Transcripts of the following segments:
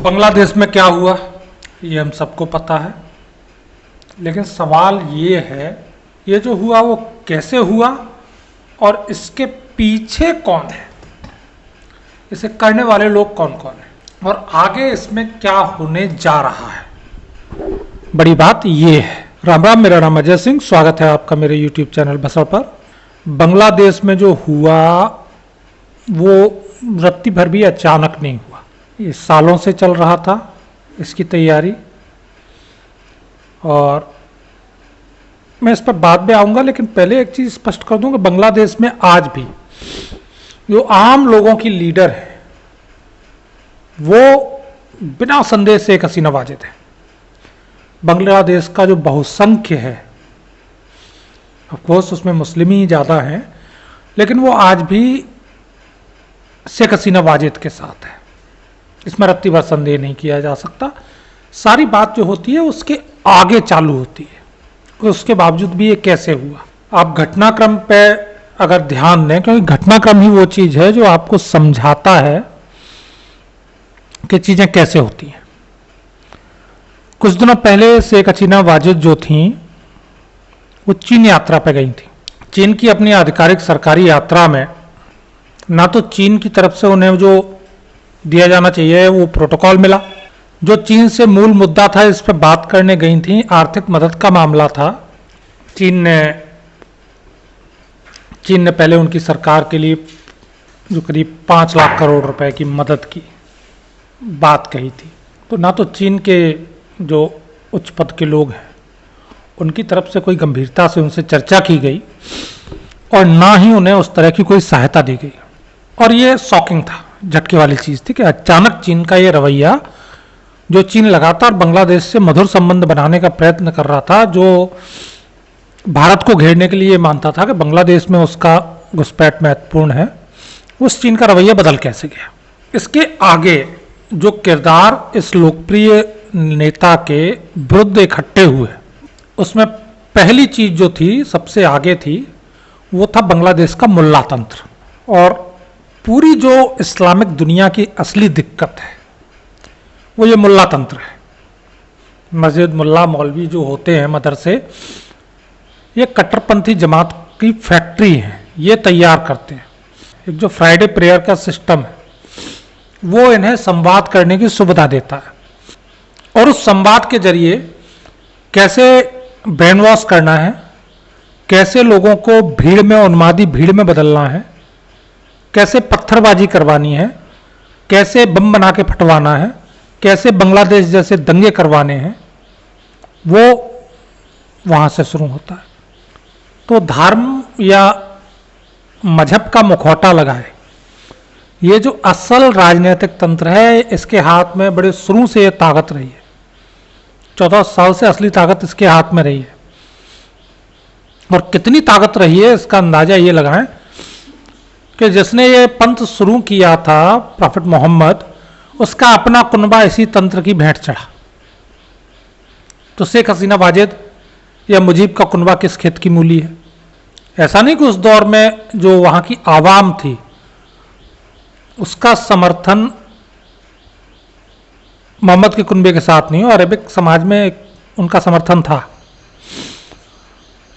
बांग्लादेश में क्या हुआ ये हम सबको पता है, लेकिन सवाल ये है ये जो हुआ वो कैसे हुआ और इसके पीछे कौन है, इसे करने वाले लोग कौन कौन है और आगे इसमें क्या होने जा रहा है। बड़ी बात ये है। राम राम, मेरा नाम अजय सिंह, स्वागत है आपका मेरे यूट्यूब चैनल बसर पर। बांग्लादेश में जो हुआ वो रत्ती भर भी अचानक नहीं हुआ, ये सालों से चल रहा था इसकी तैयारी, और मैं इस पर बाद में आऊँगा। लेकिन पहले एक चीज़ स्पष्ट कर दूं कि बांग्लादेश में आज भी जो आम लोगों की लीडर है वो बिना संदेह से एक हसीना वाजिद है। बांग्लादेश का जो बहुसंख्य है, ऑफ कोर्स उसमें मुस्लिम ही ज़्यादा हैं, लेकिन वो आज भी शेख हसीना वाजिद के साथ है, इसमें रत्ती भर संदेह नहीं किया जा सकता। सारी बात जो होती है उसके आगे चालू होती है, उसके बावजूद भी ये कैसे हुआ। आप घटनाक्रम पे अगर ध्यान दें, क्योंकि घटनाक्रम ही वो चीज़ है जो आपको समझाता है कि चीज़ें कैसे होती हैं। कुछ दिनों पहले शेख हसीना वाजिद जो थी वो चीन यात्रा पे गई थी। चीन की अपनी आधिकारिक सरकारी यात्रा में ना तो चीन की तरफ से उन्हें जो दिया जाना चाहिए वो प्रोटोकॉल मिला। जो चीन से मूल मुद्दा था इस पर बात करने गई थी, आर्थिक मदद का मामला था। चीन ने पहले उनकी सरकार के लिए जो करीब 5 लाख करोड़ रुपए की मदद की बात कही थी। तो ना तो चीन के जो उच्च पद के लोग हैं उनकी तरफ से कोई गंभीरता से उनसे चर्चा की गई और ना ही उन्हें उस तरह की कोई सहायता दी गई। और ये शॉकिंग था, झटके वाली चीज़ थी कि अचानक चीन का ये रवैया, जो चीन लगातार बांग्लादेश से मधुर संबंध बनाने का प्रयत्न कर रहा था, जो भारत को घेरने के लिए मानता था कि बांग्लादेश में उसका घुसपैठ महत्वपूर्ण है, उस चीन का रवैया बदल कैसे गया। इसके आगे जो किरदार इस लोकप्रिय नेता के विरुद्ध इकट्ठे हुए, उसमें पहली चीज जो थी, सबसे आगे थी, वो था बांग्लादेश का मुल्ला तंत्र। और पूरी जो इस्लामिक दुनिया की असली दिक्कत है वो ये मुल्ला तंत्र है। मस्जिद, मुल्ला, मौलवी जो होते हैं मदरसे, ये कट्टरपंथी जमात की फैक्ट्री है, ये तैयार करते हैं। एक जो फ्राइडे प्रेयर का सिस्टम है वो इन्हें संवाद करने की सुविधा देता है, और उस संवाद के जरिए कैसे ब्रेन वॉश करना है, कैसे लोगों को भीड़ में, उन्मादी भीड़ में बदलना है, कैसे पत्थरबाजी करवानी है, कैसे बम बना के फटवाना है, कैसे बांग्लादेश जैसे दंगे करवाने हैं, वो वहाँ से शुरू होता है। तो धर्म या मजहब का मुखौटा लगाए ये जो असल राजनीतिक तंत्र है, इसके हाथ में बड़े शुरू से ये ताकत रही है। 14 साल से असली ताकत इसके हाथ में रही है, और कितनी ताकत रही है इसका अंदाजा ये लगाएं कि जिसने ये पंथ शुरू किया था, प्रॉफिट मोहम्मद, उसका अपना कुनबा इसी तंत्र की भेंट चढ़ा। तो शेख हसीना वाजिद या मुजीब का कुनबा किस खेत की मूली है। ऐसा नहीं कि उस दौर में जो वहां की आवाम थी उसका समर्थन मोहम्मद के कुनबे के साथ नहीं हो, अरेबिक समाज में उनका समर्थन था,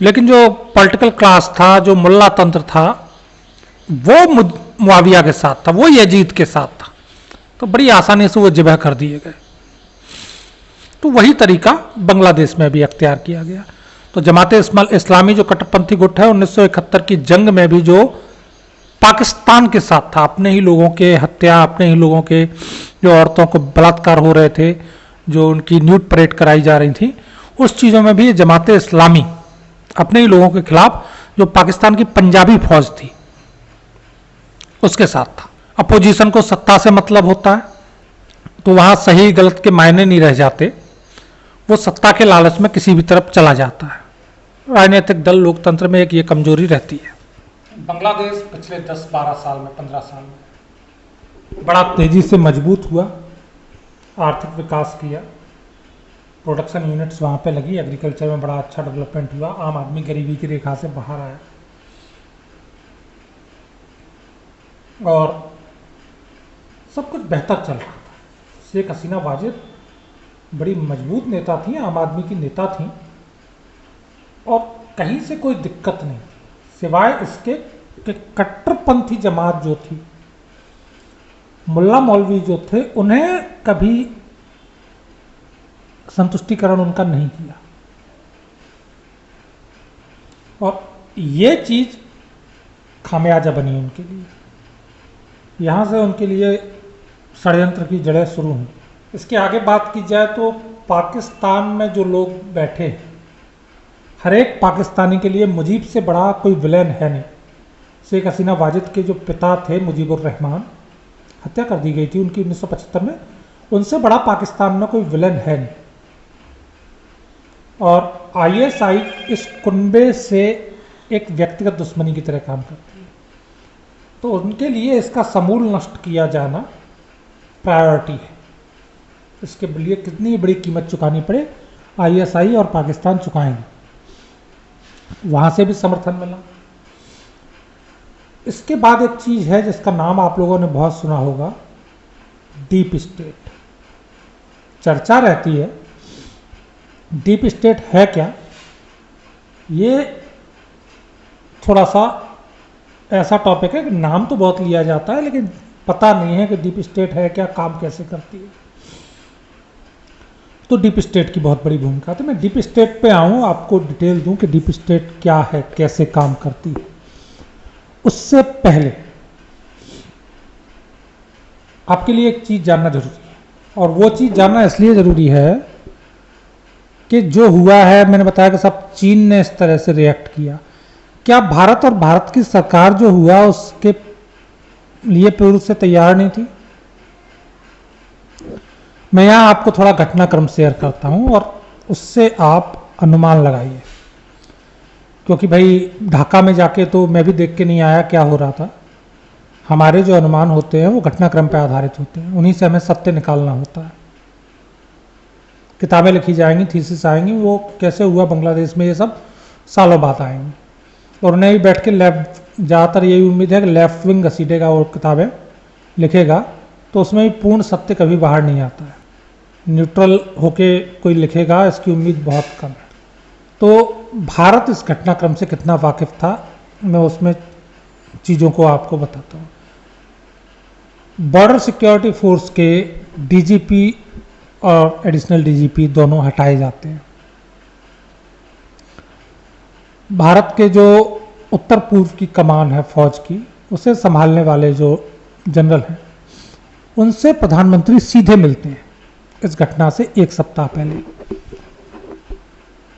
लेकिन जो पॉलिटिकल क्लास था, जो मुल्ला तंत्र था, वो मुआविया के साथ था, वो यजीद के साथ था। तो बड़ी आसानी से वो जिबह कर दिए गए। तो वही तरीका बांग्लादेश में भी अख्तियार किया गया। तो जमाते इस्लामी जो कट्टरपंथी गुट है, 1971 की जंग में भी जो पाकिस्तान के साथ था, अपने ही लोगों के हत्या, अपने ही लोगों के जो औरतों को बलात्कार हो रहे थे, जो उनकी न्यूड परेड कराई जा रही थी, उस चीज़ों में भी जमाते इस्लामी अपने ही लोगों के खिलाफ, जो पाकिस्तान की पंजाबी फौज थी उसके साथ था। अपोजिशन को सत्ता से मतलब होता है, तो वहां सही गलत के मायने नहीं रह जाते, वो सत्ता के लालच में किसी भी तरफ चला जाता है। राजनीतिक दल लोकतंत्र में एक ये कमजोरी रहती है। बांग्लादेश पिछले 10-12 साल में, 15 साल में बड़ा तेजी से मजबूत हुआ, आर्थिक विकास किया, प्रोडक्शन यूनिट्स वहाँ पे लगी, एग्रीकल्चर में बड़ा अच्छा डेवलपमेंट हुआ, आम आदमी गरीबी की रेखा से बाहर आया, और सब कुछ बेहतर चल रहा था। शेख हसीना वाजिद बड़ी मजबूत नेता थी, आम आदमी की नेता थी और कहीं से कोई दिक्कत नहीं थी सिवाय इसके कि कट्टरपंथी जमात जो थी, मुल्ला मौलवी जो थे, उन्हें कभी संतुष्टिकरण उनका नहीं किया और ये चीज खामियाजा बनी उनके लिए। यहां से उनके लिए षड्यंत्र की जड़ें शुरू हुई। इसके आगे बात की जाए तो पाकिस्तान में जो लोग बैठे, हर एक पाकिस्तानी के लिए मुजीब से बड़ा कोई विलेन है नहीं। शेख हसीना वाजिद के जो पिता थे मुजीबुर रहमान, हत्या कर दी गई थी उनकी 1975 में, उनसे बड़ा पाकिस्तान में कोई विलेन है नहीं। और आईएसआई इस कुनबे से एक व्यक्तिगत दुश्मनी की तरह काम करती है, तो उनके लिए इसका समूल नष्ट किया जाना प्रायोरिटी है। इसके लिए कितनी बड़ी कीमत चुकानी पड़े, आईएसआई और पाकिस्तान चुकाएंगे। वहां से भी समर्थन मिला। इसके बाद एक चीज है जिसका नाम आप लोगों ने बहुत सुना होगा, डीप स्टेट। चर्चा रहती है डीप स्टेट है क्या। ये थोड़ा सा ऐसा टॉपिक है कि नाम तो बहुत लिया जाता है लेकिन पता नहीं है कि डीप स्टेट है क्या, काम कैसे करती है। तो डीप स्टेट की बहुत बड़ी भूमिका, तो मैं डीप स्टेट पे आऊं, आपको डिटेल दूं कि डीप स्टेट क्या है, कैसे काम करती है। उससे पहले आपके लिए एक चीज जानना जरूरी है, और वो चीज जानना इसलिए जरूरी है कि जो हुआ है, मैंने बताया कि सब चीन ने इस तरह से रिएक्ट किया। क्या भारत और भारत की सरकार जो हुआ उसके लिए पूर्व से तैयार नहीं थी? मैं यहां आपको थोड़ा घटनाक्रम शेयर करता हूं और उससे आप अनुमान लगाइए, क्योंकि भाई ढाका में जाके तो मैं भी देख के नहीं आया क्या हो रहा था। हमारे जो अनुमान होते हैं वो घटनाक्रम पर आधारित होते हैं, उन्हीं से हमें सत्य निकालना होता है। किताबें लिखी जाएंगी, थीसिस आएंगी, वो कैसे हुआ बांग्लादेश में, ये सब सालों बाद आएंगी। और उन्हें भी बैठ के ज़्यादातर यही उम्मीद है कि लेफ्ट विंग घसीटेगा और किताबें लिखेगा, तो उसमें भी पूर्ण सत्य कभी बाहर नहीं आता है। न्यूट्रल होके कोई लिखेगा, इसकी उम्मीद बहुत कम है। तो भारत इस घटनाक्रम से कितना वाकिफ था, मैं उसमें चीज़ों को आपको बताता हूँ। बॉर्डर सिक्योरिटी फोर्स के डीजीपी और एडिशनल डीजीपी दोनों हटाए जाते हैं। भारत के जो उत्तर पूर्व की कमान है फौज की, उसे संभालने वाले जो जनरल हैं, उनसे प्रधानमंत्री सीधे मिलते हैं इस घटना से एक सप्ताह पहले।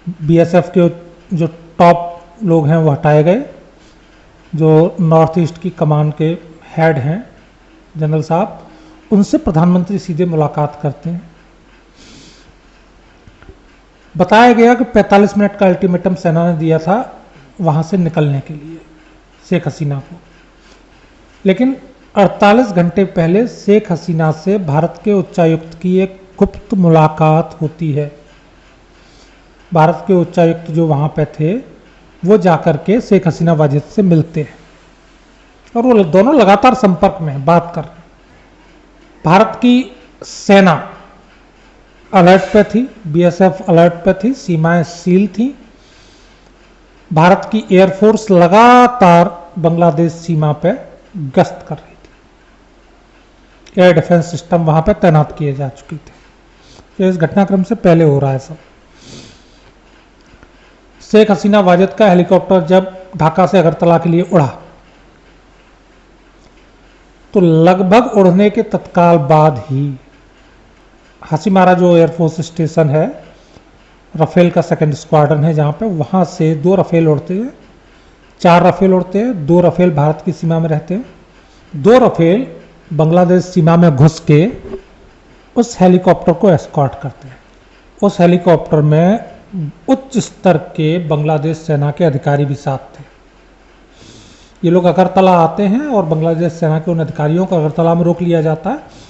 बीएसएफ के जो टॉप लोग हैं वो हटाए गए, जो नॉर्थ ईस्ट की कमान के हेड हैं जनरल साहब, उनसे प्रधानमंत्री सीधे मुलाकात करते हैं। बताया गया कि 45 मिनट का अल्टीमेटम सेना ने दिया था वहां से निकलने के लिए शेख हसीना को, लेकिन 48 घंटे पहले शेख हसीना से भारत के उच्चायुक्त की एक गुप्त मुलाकात होती है। भारत के उच्चायुक्त जो वहां पे थे वो जाकर के शेख हसीना वाजिद से मिलते हैं और वो दोनों लगातार संपर्क में बात कर रहे हैं। भारत की सेना अलर्ट पे थी, बीएसएफ अलर्ट पे थी, सीमाएं सील थी। भारत की एयरफोर्स लगातार बांग्लादेश सीमा पे गश्त कर रही थी। एयर डिफेंस सिस्टम वहां पे तैनात किए जा चुके थे। तो इस घटनाक्रम से पहले हो रहा है सब। शेख हसीना वाजिद का हेलीकॉप्टर जब ढाका से अगरतला के लिए उड़ा, तो लगभग उड़ने के तत्काल बाद ही हासीमारा जो एयरफोर्स स्टेशन है, राफेल का सेकंड स्क्वाड्रन है जहाँ पे, वहाँ से 2 राफेल उड़ते हैं, 4 राफेल उड़ते हैं, 2 राफेल भारत की सीमा में रहते हैं, 2 राफेल बांग्लादेश सीमा में घुस के उस हेलीकॉप्टर को एस्कॉर्ट करते हैं। उस हेलीकॉप्टर में उच्च स्तर के बांग्लादेश सेना के अधिकारी भी साथ थे। ये लोग अगरतला आते हैं और बांग्लादेश सेना के उन अधिकारियों को अगरतला में रोक लिया जाता है।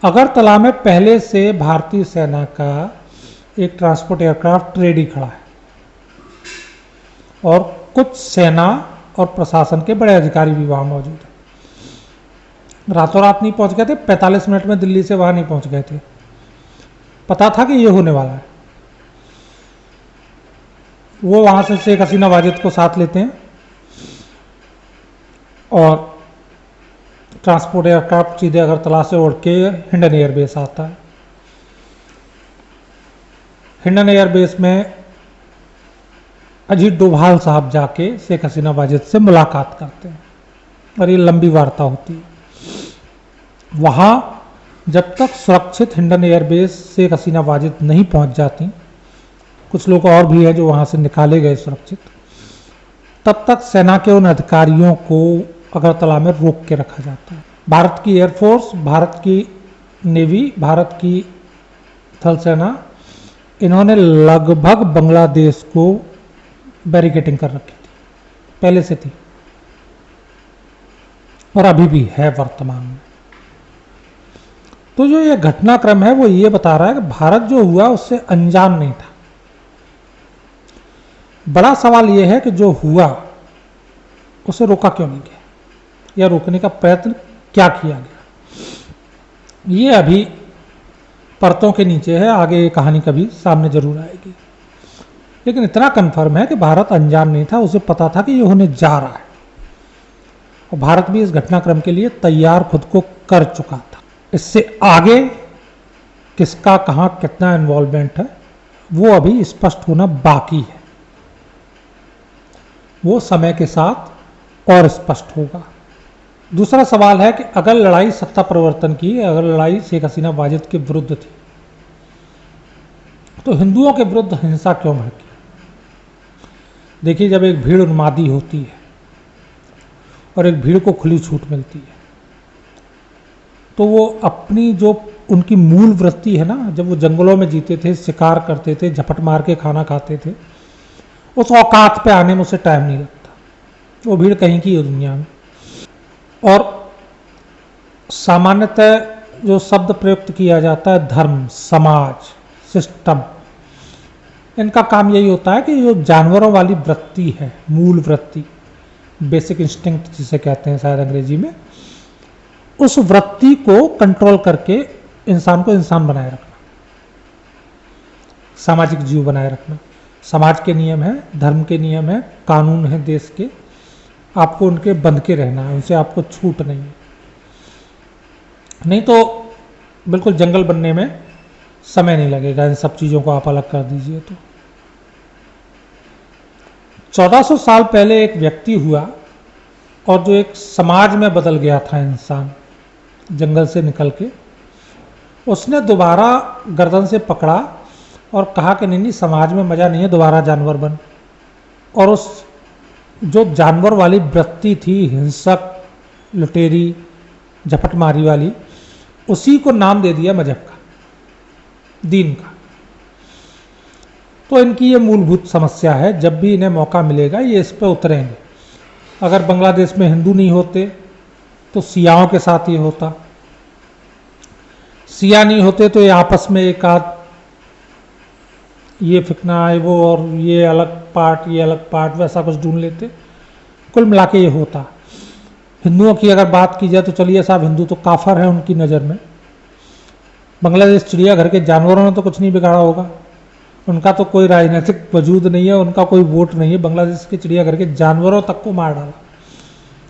अगरतला में पहले से भारतीय सेना का एक ट्रांसपोर्ट एयरक्राफ्ट रेडी खड़ा है और कुछ सेना और प्रशासन के बड़े अधिकारी भी वहां मौजूद हैं। रातों रात नहीं पहुंच गए थे, 45 मिनट में दिल्ली से वहां नहीं पहुंच गए थे, पता था कि ये होने वाला है। वो वहां से शेख हसीना वाजिद को साथ लेते हैं और ट्रांसपोर्ट एयरक्राफ्ट सीधे अगरतला से उड़ के हिंडन एयरबेस आता है। हिंडन एयरबेस में अजीत डोभाल साहब जाके शेख हसीना वाजिद से मुलाकात करते हैं और ये लंबी वार्ता होती है। वहां जब तक सुरक्षित हिंडन एयरबेस शेख हसीना वाजिद नहीं पहुंच जाती, कुछ लोग और भी हैं जो वहां से निकाले गए सुरक्षित, तब तक सेना के उन अधिकारियों को अगरतला में रोक के रखा जाता है। भारत की एयरफोर्स, भारत की नेवी, भारत की थल सेना, इन्होंने लगभग बांग्लादेश को बैरिकेडिंग कर रखी थी, पहले से थी और अभी भी है वर्तमान में। तो जो ये घटनाक्रम है वो ये बता रहा है कि भारत जो हुआ उससे अनजान नहीं था। बड़ा सवाल ये है कि जो हुआ उसे रोका क्यों नहीं गया, या रोकने का प्रयत्न क्या किया गया। ये अभी परतों के नीचे है, आगे ये कहानी कभी सामने जरूर आएगी। लेकिन इतना कंफर्म है कि भारत अनजान नहीं था, उसे पता था कि ये होने जा रहा है और भारत भी इस घटनाक्रम के लिए तैयार खुद को कर चुका था। इससे आगे किसका कहां कितना इन्वॉल्वमेंट है वो अभी स्पष्ट होना बाकी है, वो समय के साथ और स्पष्ट होगा। दूसरा सवाल है कि अगर लड़ाई सत्ता परिवर्तन की, अगर लड़ाई शेख हसीना वाजिद के विरुद्ध थी, तो हिंदुओं के विरुद्ध हिंसा क्यों भड़की। देखिए, जब एक भीड़ उन्मादी होती है और एक भीड़ को खुली छूट मिलती है तो वो अपनी जो उनकी मूल वृत्ति है ना, जब वो जंगलों में जीते थे, शिकार करते थे, झपट मार के खाना खाते थे, उस औकात पे आने में उसे टाइम नहीं लगता। वो भीड़ कहीं की है दुनिया में। और सामान्यतः जो शब्द प्रयुक्त किया जाता है धर्म, समाज, सिस्टम, इनका काम यही होता है कि जो जानवरों वाली वृत्ति है, मूल वृत्ति, बेसिक इंस्टिंक्ट जिसे कहते हैं शायद अंग्रेजी में, उस वृत्ति को कंट्रोल करके इंसान को इंसान बनाए रखना, सामाजिक जीव बनाए रखना। समाज के नियम है, धर्म के नियम है, कानून है देश के, आपको उनके बंध के रहना है, उनसे आपको छूट नहीं है। नहीं तो बिल्कुल जंगल बनने में समय नहीं लगेगा, इन सब चीज़ों को आप अलग कर दीजिए तो। 1400 साल पहले एक व्यक्ति हुआ और जो एक समाज में बदल गया था इंसान, जंगल से निकल के, उसने दोबारा गर्दन से पकड़ा और कहा कि नहीं समाज में मज़ा नहीं है, दोबारा जानवर बन। और उस जो जानवर वाली वृत्ति थी, हिंसक, लुटेरी, झपटमारी वाली, उसी को नाम दे दिया मजहब का, दीन का। तो इनकी ये मूलभूत समस्या है, जब भी इन्हें मौका मिलेगा ये इस पर उतरेंगे। अगर बांग्लादेश में हिंदू नहीं होते तो सियाओं के साथ ये होता, सिया नहीं होते तो ये आपस में एक आध ये फिकना है वो, और ये अलग पार्ट, ये अलग पार्ट, वैसा कुछ ढूंढ लेते। कुल मिला के ये होता। हिंदुओं की अगर बात की जाए तो चलिए साहब, हिंदू तो काफर है उनकी नज़र में। बांग्लादेश चिड़ियाघर के जानवरों ने तो कुछ नहीं बिगाड़ा होगा, उनका तो कोई राजनीतिक वजूद नहीं है, उनका कोई वोट नहीं है। बांग्लादेश के चिड़ियाघर के जानवरों तक को मार डाला,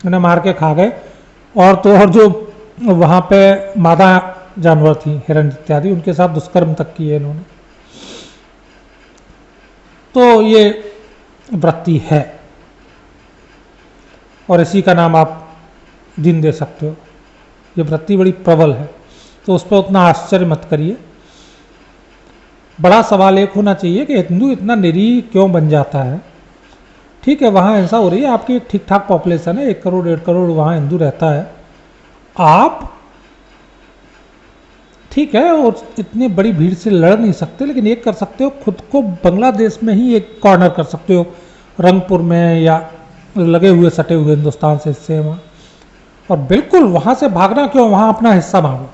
उन्हें मार के खा गए। और तो और जो वहाँ पे मादा जानवर थी, हिरण इत्यादि, उनके साथ दुष्कर्म तक किए इन्होंने। तो ये वृत्ति है और इसी का नाम आप दिन दे सकते हो। ये वृत्ति बड़ी प्रबल है, तो उस पर उतना आश्चर्य मत करिए। बड़ा सवाल एक होना चाहिए कि हिंदू इतना निरीह क्यों बन जाता है। ठीक है, वहाँ हिंसा हो रही है, आपकी ठीक ठाक पॉपुलेशन है, 1 करोड़ 1.5 करोड़ वहाँ हिंदू रहता है। आप ठीक है, और इतनी बड़ी भीड़ से लड़ नहीं सकते, लेकिन एक कर सकते हो, खुद को बांग्लादेश में ही एक कॉर्नर कर सकते हो, रंगपुर में या लगे हुए सटे हुए हिंदुस्तान से हिस्से वहाँ, और बिल्कुल वहाँ से भागना क्यों, वहाँ अपना हिस्सा मांगो।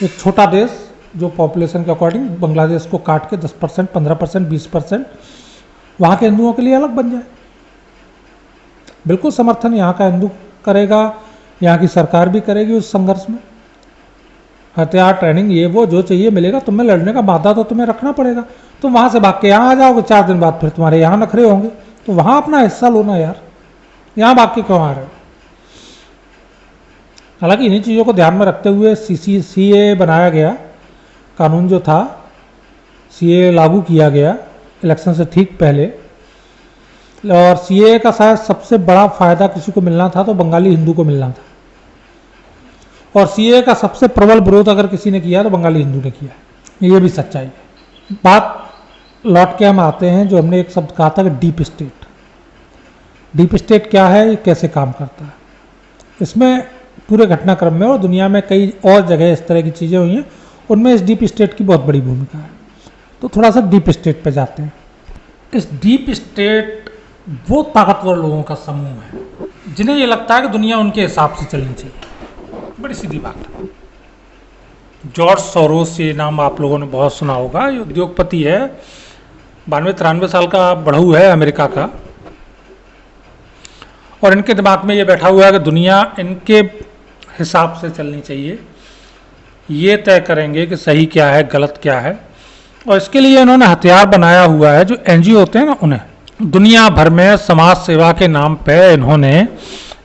एक छोटा देश जो पॉपुलेशन के अकॉर्डिंग बांग्लादेश को काट के 10%, 15%, 20% वहाँ के हिंदुओं के लिए अलग बन जाए। बिल्कुल समर्थन यहाँ का हिंदू करेगा, यहाँ की सरकार भी करेगी उस संघर्ष में। हथियार, ट्रेनिंग, ये वो जो चाहिए मिलेगा, तुम्हें लड़ने का मादा तो तुम्हें रखना पड़ेगा। तुम वहाँ से भाग के यहाँ आ जाओगे, 4 दिन बाद फिर तुम्हारे यहाँ नखरे होंगे, तो वहाँ अपना हिस्सा लो ना यार, यहाँ भाग के क्यों आ रहे हो। हालांकि इन्हीं चीज़ों को ध्यान में रखते हुए सीए बनाया गया, कानून जो था सीए लागू किया गया इलेक्शन से ठीक पहले। और सीए का शायद सबसे बड़ा फायदा किसी को मिलना था तो बंगाली हिंदू को मिलना था, और सीए का सबसे प्रबल विरोध अगर किसी ने किया तो बंगाली हिंदू ने किया, ये भी सच्चाई है। बात लौट के हम आते हैं जो हमने एक शब्द कहा था कि डीप स्टेट। डीप स्टेट क्या है, ये कैसे काम करता है, इसमें पूरे घटनाक्रम में और दुनिया में कई और जगह इस तरह की चीज़ें हुई हैं, उनमें इस डीप स्टेट की बहुत बड़ी भूमिका है। तो थोड़ा सा डीप स्टेट पे जाते हैं। इस डीप स्टेट वो ताकतवर लोगों का समूह है जिन्हें ये लगता है कि दुनिया उनके हिसाब से चलनी चाहिए। बड़ी सीधी बात है। जॉर्ज सोरोस, ये नाम आप लोगों ने बहुत सुना होगा, ये उद्योगपति है, 92-93 साल का बढ़ऊ है अमेरिका का, और इनके दिमाग में ये बैठा हुआ है कि दुनिया इनके हिसाब से चलनी चाहिए, ये तय करेंगे कि सही क्या है गलत क्या है। और इसके लिए इन्होंने हथियार बनाया हुआ है, जो एनजीओ होते हैं ना, उन्हें दुनिया भर में समाज सेवा के नाम पे इन्होंने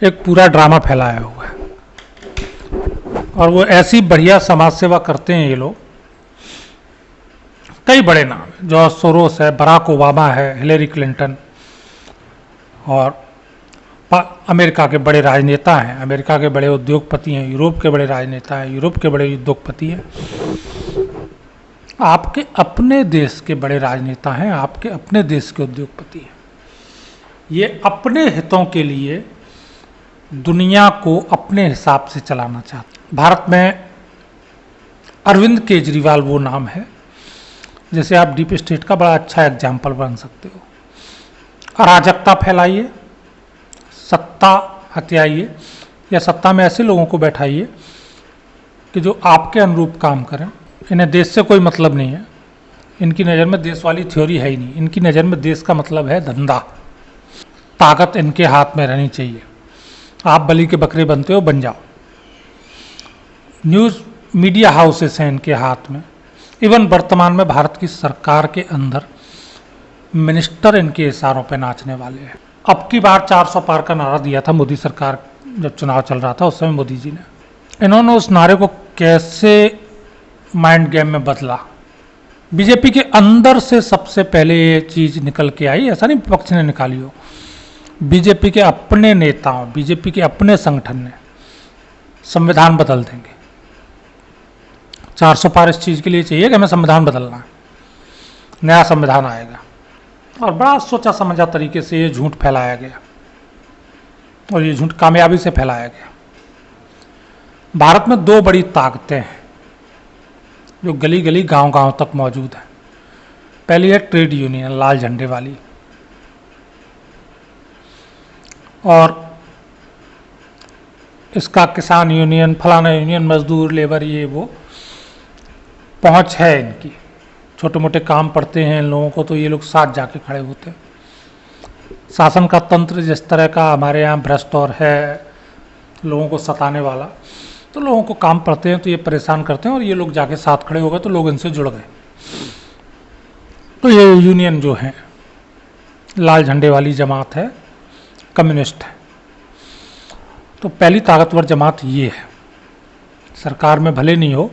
एक पूरा ड्रामा फैलाया हुआ है। और वो ऐसी बढ़िया समाज सेवा करते हैं ये लोग, कई बड़े नाम है, जॉर्ज सोरोस है, बराक ओबामा है, हिलेरी क्लिंटन, और अमेरिका के बड़े राजनेता हैं, अमेरिका के बड़े उद्योगपति हैं, यूरोप के बड़े राजनेता हैं, यूरोप के बड़े उद्योगपति हैं, आपके अपने देश के बड़े राजनेता हैं, आपके अपने देश के उद्योगपति हैं। ये अपने हितों के लिए दुनिया को अपने हिसाब से चलाना चाहते हैं। भारत में अरविंद केजरीवाल वो नाम है, जैसे आप डीप स्टेट का बड़ा अच्छा एग्जाम्पल बन सकते हो। अराजकता फैलाइए, सत्ता हथियाइए, या सत्ता में ऐसे लोगों को बैठाइए कि जो आपके अनुरूप काम करें। इन्हें देश से कोई मतलब नहीं है, इनकी नज़र में देश वाली थ्योरी है ही नहीं, इनकी नज़र में देश का मतलब है धंधा। ताकत इनके हाथ में रहनी चाहिए, आप बलि के बकरे बनते हो बन जाओ। न्यूज़ मीडिया हाउसेस हैं इनके हाथ में। इवन वर्तमान में भारत की सरकार के अंदर मिनिस्टर इनके इशारों पे नाचने वाले हैं। अब की बार 400 पार का नारा दिया था मोदी सरकार, जब चुनाव चल रहा था उस समय मोदी जी ने। इन्होंने उस नारे को कैसे माइंड गेम में बदला। बीजेपी के अंदर से सबसे पहले ये चीज़ निकल के आई, ऐसा नहीं विपक्ष ने निकाली हो, बीजेपी के अपने नेताओं, बीजेपी के अपने संगठन ने संविधान बदल देंगे। 400 पार इस चीज़ के लिए चाहिए कि हमें संविधान बदलना है, नया संविधान आएगा। और बड़ा सोचा समझा तरीके से ये झूठ फैलाया गया, और ये झूठ कामयाबी से फैलाया गया। भारत में 2 बड़ी ताकतें हैं जो गली गली गांव गांव तक मौजूद है। पहली है ट्रेड यूनियन, लाल झंडे वाली, और इसका किसान यूनियन, फलाना यूनियन, मजदूर, लेबर, ये वो पहुंच है इनकी। छोटे मोटे काम पड़ते हैं इन लोगों को तो ये लोग साथ जाके खड़े होते हैं। शासन का तंत्र जिस तरह का हमारे यहाँ भ्रष्ट और है, लोगों को सताने वाला, तो लोगों को काम पड़ते हैं तो ये परेशान करते हैं, और ये लोग जाके साथ खड़े हो गए तो लोग इनसे जुड़ गए। तो ये यूनियन जो है, लाल झंडे वाली जमात है, कम्युनिस्ट है। तो पहली ताकतवर जमात ये है। सरकार में भले नहीं हो,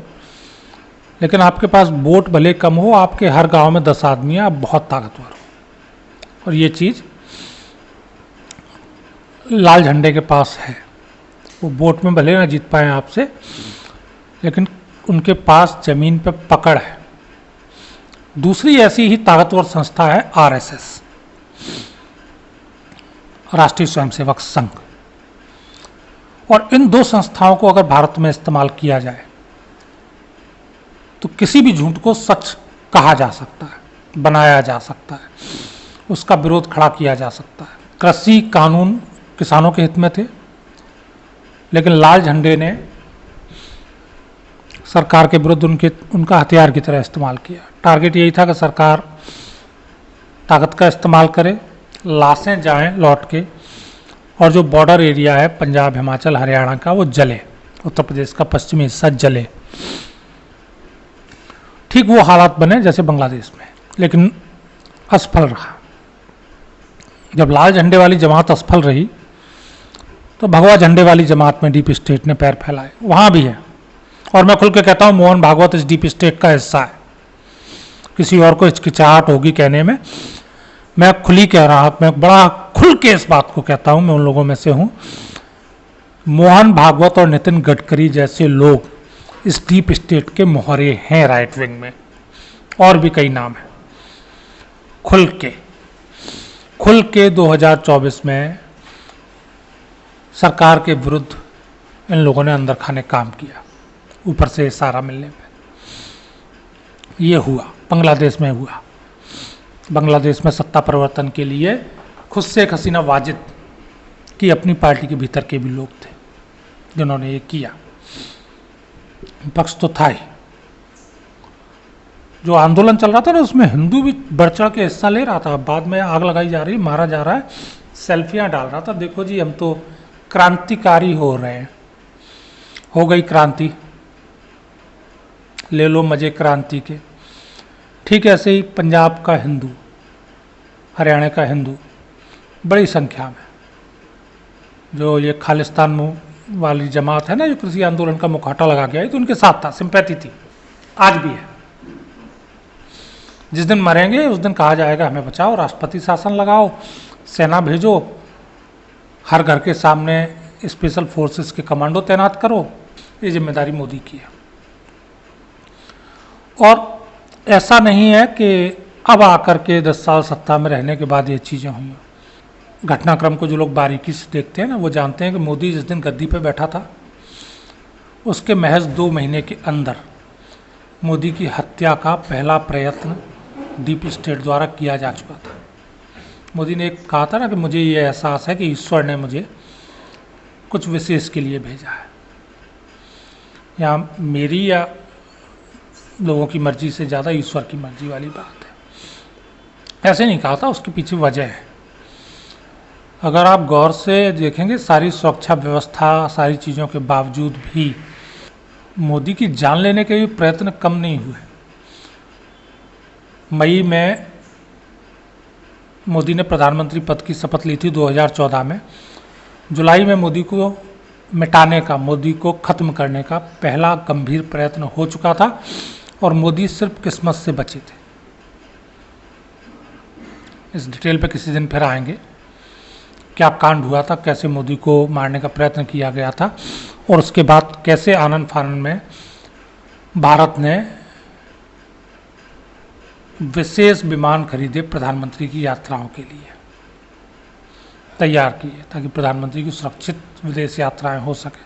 लेकिन आपके पास वोट भले कम हो, आपके हर गांव में 10 आदमी हैं, आप बहुत ताकतवर हो। और ये चीज़ लाल झंडे के पास है। वो वोट में भले ना जीत पाए आपसे, लेकिन उनके पास जमीन पे पकड़ है। दूसरी ऐसी ही ताकतवर संस्था है आरएसएस, राष्ट्रीय स्वयंसेवक संघ। और इन 2 संस्थाओं को अगर भारत में इस्तेमाल किया जाए तो किसी भी झूठ को सच कहा जा सकता है, बनाया जा सकता है, उसका विरोध खड़ा किया जा सकता है। कृषि कानून किसानों के हित में थे, लेकिन लाल झंडे ने सरकार के विरुद्ध उनका हथियार की तरह इस्तेमाल किया। टारगेट यही था कि सरकार ताकत का इस्तेमाल करे, लाशें जाएं लौट के, और जो बॉर्डर एरिया है पंजाब, हिमाचल, हरियाणा का, वो जले, उत्तर प्रदेश का पश्चिमी हिस्सा जले। ठीक वो हालात बने जैसे बांग्लादेश में, लेकिन असफल रहा। जब लाल झंडे वाली जमात असफल रही तो भगवा झंडे वाली जमात में डीप स्टेट ने पैर फैलाए, वहां भी है। और मैं खुल के कहता हूं मोहन भागवत इस डीप स्टेट का हिस्सा है, किसी और को हिचकिचाहट होगी कहने में, मैं खुली कह रहा, मैं बड़ा खुल के इस बात को कहता हूं, मैं उन लोगों में से हूं। मोहन भागवत और नितिन गडकरी जैसे लोग इस डीप स्टेट के मोहरे हैं राइट विंग में, और भी कई नाम हैं। खुल के 2024 में सरकार के विरुद्ध इन लोगों ने अंदर खाने काम किया, ऊपर से इशारा मिलने में। ये हुआ, बांग्लादेश में हुआ। बांग्लादेश में सत्ता परिवर्तन के लिए खुद शेख हसीना वाजिद की अपनी पार्टी के भीतर के भी लोग थे जिन्होंने ये किया। पक्ष तो था ही। जो आंदोलन चल रहा था ना, उसमें हिंदू भी बढ़ चढ़ के हिस्सा ले रहा था। बाद में आग लगाई जा रही, मारा जा रहा है, सेल्फियां डाल रहा था, देखो जी हम तो क्रांतिकारी हो रहे हैं। हो गई क्रांति, ले लो मजे क्रांति के। ठीक ऐसे ही पंजाब का हिंदू, हरियाणा का हिंदू बड़ी संख्या में, जो ये खालिस्तान वाली जमात है ना, जो कृषि आंदोलन का मुखौटा लगा के आई, तो उनके साथ था, सिंपैथी थी, आज भी है। जिस दिन मरेंगे उस दिन कहा जाएगा हमें बचाओ, राष्ट्रपति शासन लगाओ, सेना भेजो, हर घर के सामने स्पेशल फोर्सेस के कमांडो तैनात करो। ये जिम्मेदारी मोदी की है। और ऐसा नहीं है कि अब आकर के 10 साल सत्ता में रहने के बाद ये चीज़ें हुई। घटनाक्रम को जो लोग बारीकी से देखते हैं ना, वो जानते हैं कि मोदी जिस दिन गद्दी पे बैठा था, उसके महज 2 महीने के अंदर मोदी की हत्या का पहला प्रयत्न डीप स्टेट द्वारा किया जा चुका था। मोदी ने एक कहा था ना कि मुझे ये एहसास है कि ईश्वर ने मुझे कुछ विशेष के लिए भेजा है, या मेरी या लोगों की मर्जी से ज़्यादा ईश्वर की मर्जी वाली बात है। ऐसे नहीं कहा था, उसके पीछे वजह है। अगर आप गौर से देखेंगे, सारी सुरक्षा व्यवस्था, सारी चीज़ों के बावजूद भी मोदी की जान लेने के भी प्रयत्न कम नहीं हुए। मई में मोदी ने प्रधानमंत्री पद की शपथ ली थी 2014 में। जुलाई में मोदी को मिटाने का, मोदी को खत्म करने का पहला गंभीर प्रयत्न हो चुका था, और मोदी सिर्फ किस्मत से बचे थे। इस डिटेल पे किसी दिन फिर आएंगे, क्या कांड हुआ था, कैसे मोदी को मारने का प्रयत्न किया गया था, और उसके बाद कैसे आनन फानन में भारत ने विशेष विमान खरीदे प्रधानमंत्री की यात्राओं के लिए, तैयार किए, ताकि प्रधानमंत्री की सुरक्षित विदेश यात्राएं हो सके।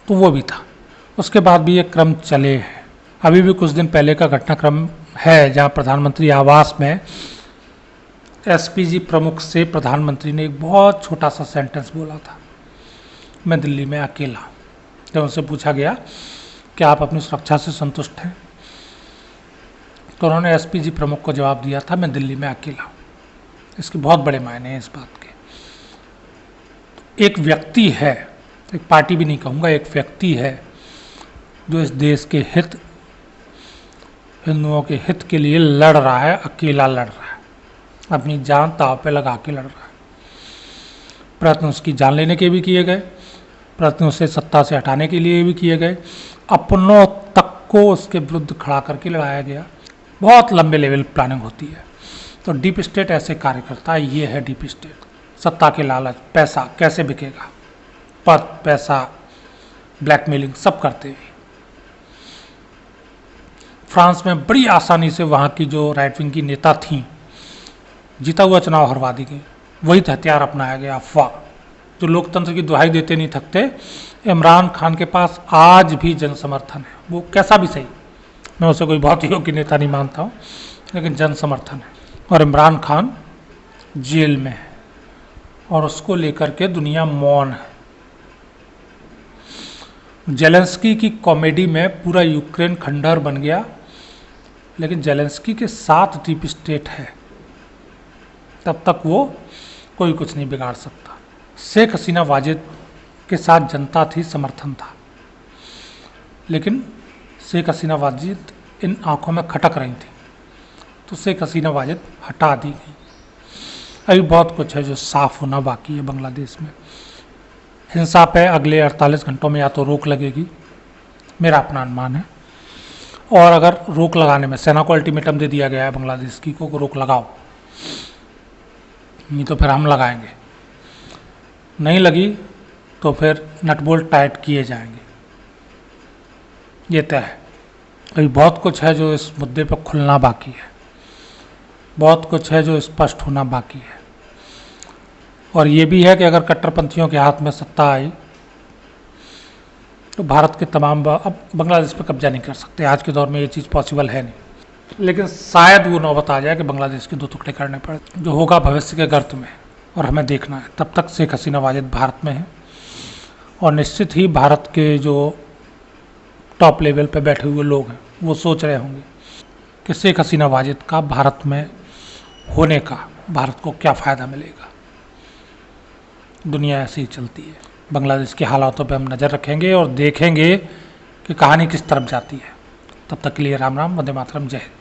तो वो भी था। उसके बाद भी ये क्रम चले हैं। अभी भी कुछ दिन पहले का घटनाक्रम है जहां प्रधानमंत्री आवास में एसपीजी प्रमुख से प्रधानमंत्री ने एक बहुत छोटा सा सेंटेंस बोला था, मैं दिल्ली में अकेला। जब उनसे पूछा गया कि आप अपनी सुरक्षा से संतुष्ट हैं, तो उन्होंने एसपीजी प्रमुख को जवाब दिया था, मैं दिल्ली में अकेला हूँ। इसके बहुत बड़े मायने हैं इस बात के। एक व्यक्ति है, एक पार्टी भी नहीं कहूँगा, एक व्यक्ति है जो इस देश के हित, हिंदुओं के हित के लिए लड़ रहा है, अकेला लड़ रहा है, अपनी जान दांव पे लगा के लड़ रहा है। प्रयत्न उसकी जान लेने के भी किए गए, प्रयत्न उसे सत्ता से हटाने के लिए भी किए गए, अपनों तक को उसके विरुद्ध खड़ा करके लड़ाया गया। बहुत लंबे लेवल प्लानिंग होती है। तो डीप स्टेट ऐसे कार्य करता है। ये है डीप स्टेट, सत्ता के लालच, पैसा कैसे बिकेगा, पद, पैसा, ब्लैकमेलिंग सब करते हैं। फ्रांस में बड़ी आसानी से वहाँ की जो राइट विंग की नेता थीं, जीता हुआ चुनाव हरवा दी गई। वही हथियार अपनाया गया, अफवाह। जो लोकतंत्र की दुहाई देते नहीं थकते, इमरान खान के पास आज भी जन समर्थन है। वो कैसा भी सही, मैं उसे कोई बहुत योग्य नेता नहीं मानता हूँ, लेकिन जन समर्थन है। और इमरान खान जेल में है, और उसको लेकर के दुनिया मौन है। जेलेंस्की की कॉमेडी में पूरा यूक्रेन खंडहर बन गया, लेकिन जेलेंस्की के साथ डीप स्टेट है। तब तक वो कोई कुछ नहीं बिगाड़ सकता। शेख हसीना वाजिद के साथ जनता थी, समर्थन था, लेकिन शेख हसीना वाजिद इन आंखों में खटक रही थी, तो शेख हसीना वाजिद हटा दी गई। अभी बहुत कुछ है जो साफ होना बाकी है बांग्लादेश में। हिंसा पे अगले 48 घंटों में या तो रोक लगेगी, मेरा अपना अनुमान है, और अगर रोक लगाने में सेना को अल्टीमेटम दे दिया गया है बांग्लादेश की को रोक लगाओ, नहीं तो फिर हम लगाएंगे, नहीं लगी तो फिर नट बोल्ट टाइट किए जाएंगे, ये तय है। अभी बहुत कुछ है जो इस मुद्दे पर खुलना बाकी है, बहुत कुछ है जो स्पष्ट होना बाकी है, और ये भी है कि अगर कट्टरपंथियों के हाथ में सत्ता आई तो भारत के तमाम अब बांग्लादेश पर कब्जा नहीं कर सकते। आज के दौर में ये चीज़ पॉसिबल है नहीं, लेकिन शायद वो नौबत आ जाए कि बांग्लादेश के 2 टुकड़े करने पड़े, जो होगा भविष्य के गर्त में, और हमें देखना है। तब तक शेख हसीना वाजिद भारत में है, और निश्चित ही भारत के जो टॉप लेवल पे बैठे हुए लोग हैं वो सोच रहे होंगे कि शेख हसीना वाजिद का भारत में होने का भारत को क्या फ़ायदा मिलेगा। दुनिया ऐसे ही चलती है। बांग्लादेश के हालातों पे हम नज़र रखेंगे और देखेंगे कि कहानी किस तरफ जाती है। तब तक के लिए राम राम, वंदे मातरम, जय हिंद।